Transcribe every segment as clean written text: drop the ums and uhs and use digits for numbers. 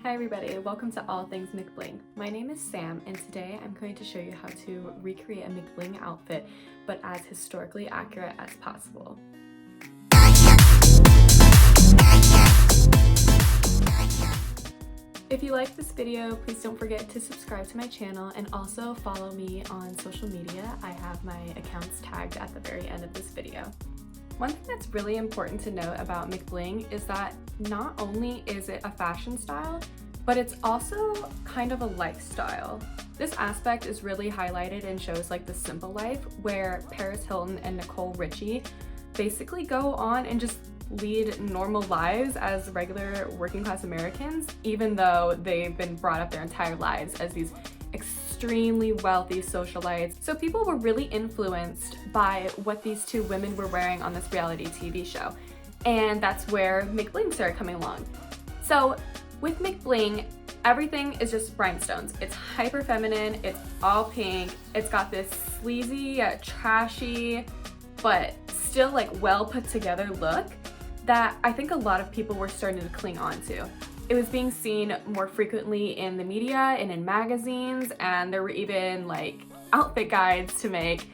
Hi everybody, welcome to All Things McBling. My name is Sam and today I'm going to show you how to recreate a McBling outfit but as historically accurate as possible. If you like this video, please don't forget to subscribe to my channel and also follow me on social media. I have my accounts tagged at the very end of this video. One thing that's really important to note about McBling is that not only is it a fashion style, but it's also kind of a lifestyle. This aspect is really highlighted in shows like The Simple Life, where Paris Hilton and Nicole Richie basically go on and just lead normal lives as regular working class Americans, even though they've been brought up their entire lives as these extremely wealthy socialites. So people were really influenced by what these two women were wearing on this reality TV show. And that's where McBling started coming along. So with McBling, everything is just rhinestones. It's hyper feminine, it's all pink, it's got this sleazy, trashy, but still like well put together look that I think a lot of people were starting to cling on to. It was being seen more frequently in the media and in magazines, and there were even like outfit guides to make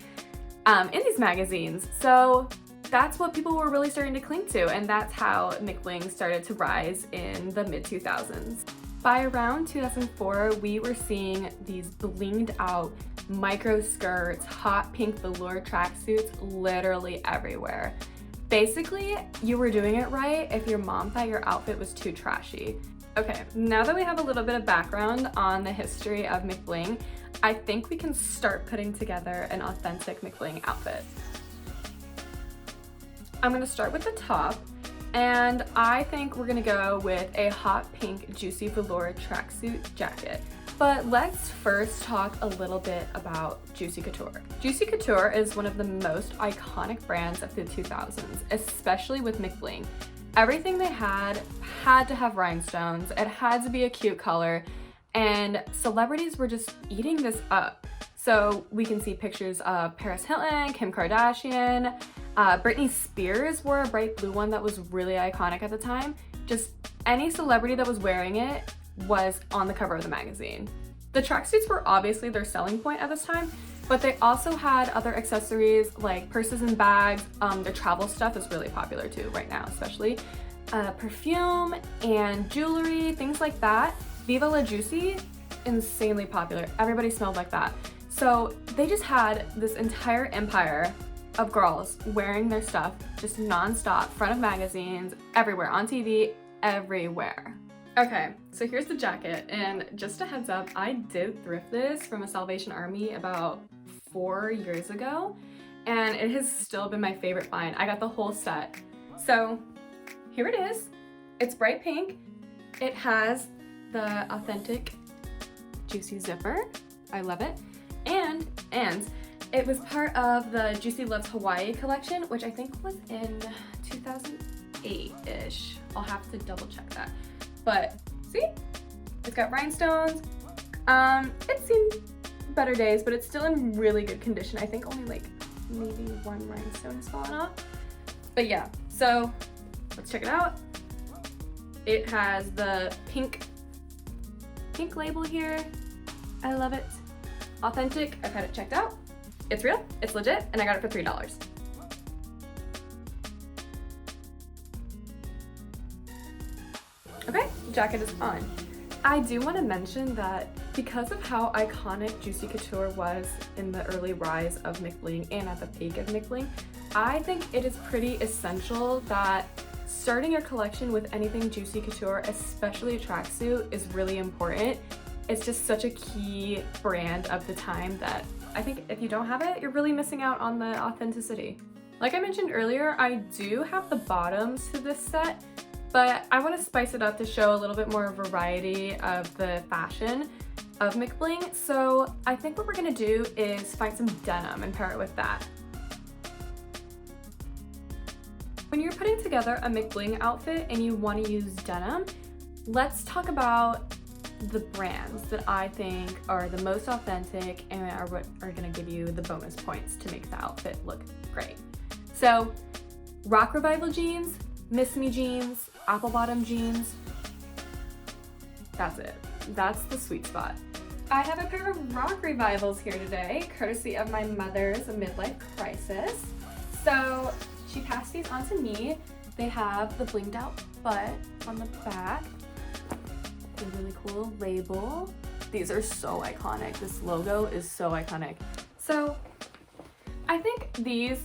in these magazines. So that's what people were really starting to cling to, and that's how McBling started to rise in the mid-2000s. By around 2004, we were seeing these blinged out micro skirts, hot pink velour tracksuits literally everywhere. Basically, you were doing it right if your mom thought your outfit was too trashy. Okay, now that we have a little bit of background on the history of McBling, I think we can start putting together an authentic McBling outfit. I'm gonna start with the top, and I think we're gonna go with a hot pink juicy velour tracksuit jacket. But let's first talk a little bit about Juicy Couture. Juicy Couture is one of the most iconic brands of the 2000s, especially with McBling. Everything they had to have rhinestones, it had to be a cute color, and celebrities were just eating this up. So we can see pictures of Paris Hilton, Kim Kardashian, Britney Spears wore a bright blue one that was really iconic at the time. Just any celebrity that was wearing it was on the cover of the magazine. The tracksuits were obviously their selling point at this time, but they also had other accessories like purses and bags. Their travel stuff is really popular too right now, especially perfume and jewelry, things like that. Viva La Juicy, insanely popular. Everybody smelled like that. So they just had this entire empire of girls wearing their stuff just non-stop, front of magazines, everywhere, on TV, everywhere. Okay, so here's the jacket, and just a heads up, I did thrift this from a Salvation Army about 4 years ago, and it has still been my favorite find. I got the whole set. So here it is. It's bright pink. It has the authentic juicy zipper. I love it. And it was part of the Juicy Loves Hawaii collection, which I think was in 2008-ish. I'll have to double check that. But see, it's got rhinestones. It's seen better days, but it's still in really good condition. I think only like maybe one rhinestone has fallen off. But yeah, so let's check it out. It has the pink label here. I love it. Authentic, I've had it checked out. It's real, it's legit, and I got it for $3. Okay, the jacket is on. I do want to mention that because of how iconic Juicy Couture was in the early rise of McBling and at the peak of McBling, I think it is pretty essential that starting your collection with anything Juicy Couture, especially a tracksuit, is really important. It's just such a key brand of the time that I think if you don't have it, you're really missing out on the authenticity. Like I mentioned earlier, I do have the bottoms to this set, but I want to spice it up to show a little bit more variety of the fashion of McBling. So I think what we're gonna do is find some denim and pair it with that. When you're putting together a McBling outfit and you want to use denim, let's talk about the brands that I think are the most authentic and are what are gonna give you the bonus points to make the outfit look great. So Rock Revival jeans, Miss Me jeans, Apple Bottom jeans, That's it. That's the sweet spot. I have a pair of rock revivals here today, courtesy of my mother's midlife crisis. So she passed these on to me. They have the blinged out butt on the back. A really cool label. These are so iconic. This logo is so iconic. So I think these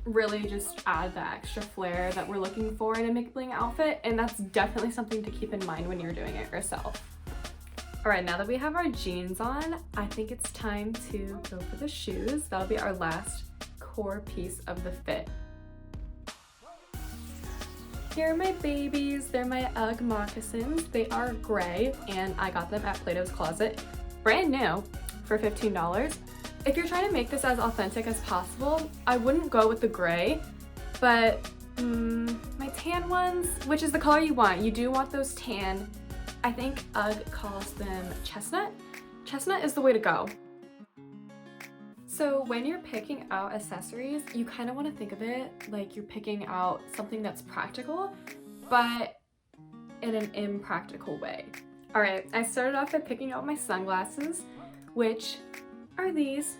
really just add the extra flair that we're looking for in a McBling outfit, and that's definitely something to keep in mind when you're doing it yourself. All right, now that we have our jeans on, I think it's time to go for the shoes. That'll be our last core piece of the fit. Here are my babies. They're my UGG moccasins. They are gray, and I got them at Plato's Closet, brand new, for $15. If you're trying to make this as authentic as possible, I wouldn't go with the gray, but my tan ones, which is the color you want, you do want those tan. I think UGG calls them chestnut. Chestnut is the way to go. So when you're picking out accessories, you kind of want to think of it like you're picking out something that's practical, but in an impractical way. All right, I started off by picking out my sunglasses, which are these.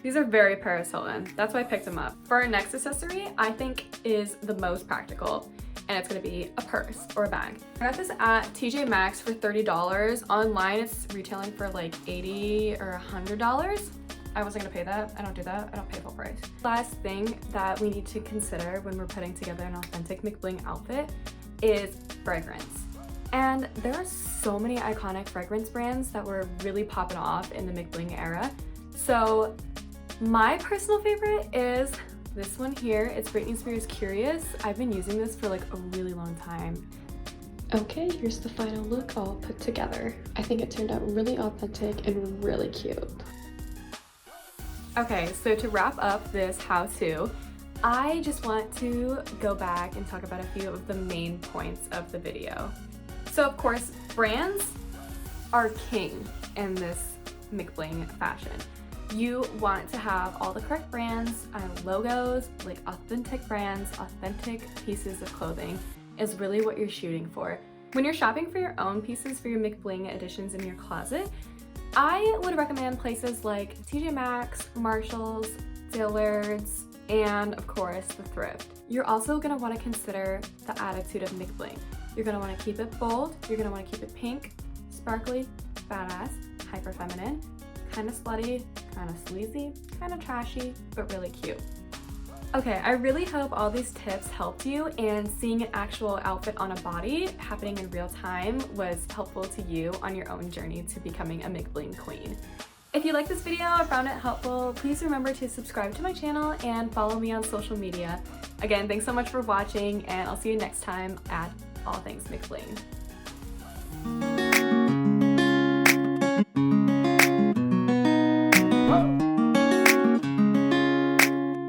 These are very Paris Hilton. That's why I picked them up. For our next accessory, I think is the most practical, and it's gonna be a purse or a bag. I got this at TJ Maxx for $30. Online, it's retailing for like $80 or $100. I wasn't gonna pay that. I don't do that. I don't pay full price. Last thing that we need to consider when we're putting together an authentic McBling outfit is fragrance. And there are so many iconic fragrance brands that were really popping off in the McBling era. So my personal favorite is this one here. It's Britney Spears Curious. I've been using this for like a really long time. Okay, here's the final look all put together. I think it turned out really authentic and really cute. Okay, so to wrap up this how-to, I just want to go back and talk about a few of the main points of the video. So of course, brands are king in this McBling fashion. You want to have all the correct brands, logos, like authentic brands, authentic pieces of clothing is really what you're shooting for. When you're shopping for your own pieces for your McBling additions in your closet, I would recommend places like TJ Maxx, Marshalls, Dillard's, and of course the thrift. You're also gonna wanna consider the attitude of McBling. You're gonna wanna keep it bold, you're gonna wanna keep it pink, sparkly, badass, hyper feminine, kind of slutty, kind of sleazy, kind of trashy, but really cute. Okay, I really hope all these tips helped you, and seeing an actual outfit on a body happening in real time was helpful to you on your own journey to becoming a McBling queen. If you liked this video or found it helpful, please remember to subscribe to my channel and follow me on social media. Again, thanks so much for watching, and I'll see you next time at All Things McBling.